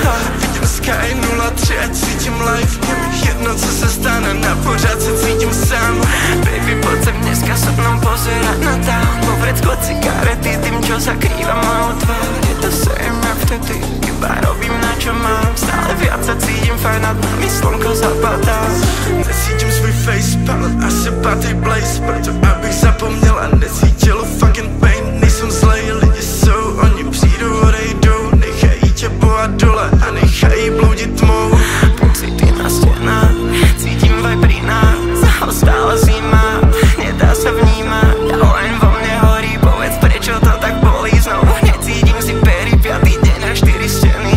tak vidím Sky 03 a cítím life. Je mi jedno, co se stane, na pořád se cítím sám. Baby, poď sem dneska so mnou pozerať na tam. Povred skôr cigarety tým, čo zakrýva moju tvár. Je to same jak vtedy, iba robím na čo mám. Stále viac sa cítim fajn, nad nami slnko zapadá. Necítím svůj facepalm, asi patý blaze. Proto abych zapomněl a necítil fucking pain. Nejsem zlej, lidi jsou, oni přijdou, odejdou. Nechají tě bohat dole a nechají bloudit tmou. Pocity na stěnách, cítím vibe pri nás. Stále zima, nedá sa vnímať. Len vo mne horí, povedz prečo to tak bolí. Znovu necítim si pery, 5. deň a 4 steny.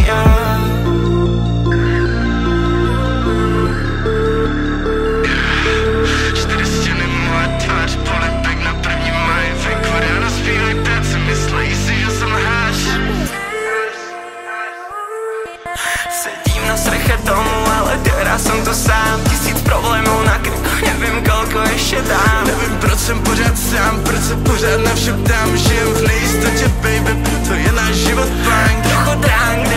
Sedím na streche domu, ale teraz som tu sám. 1000 problémov na krku, neviem koľko ešte dám. Nevím proč jsem pořád sám, proč se pořád na vše ptám. Žijem v nejistotě, baby, to je náš život punk. Trochu dráng, kde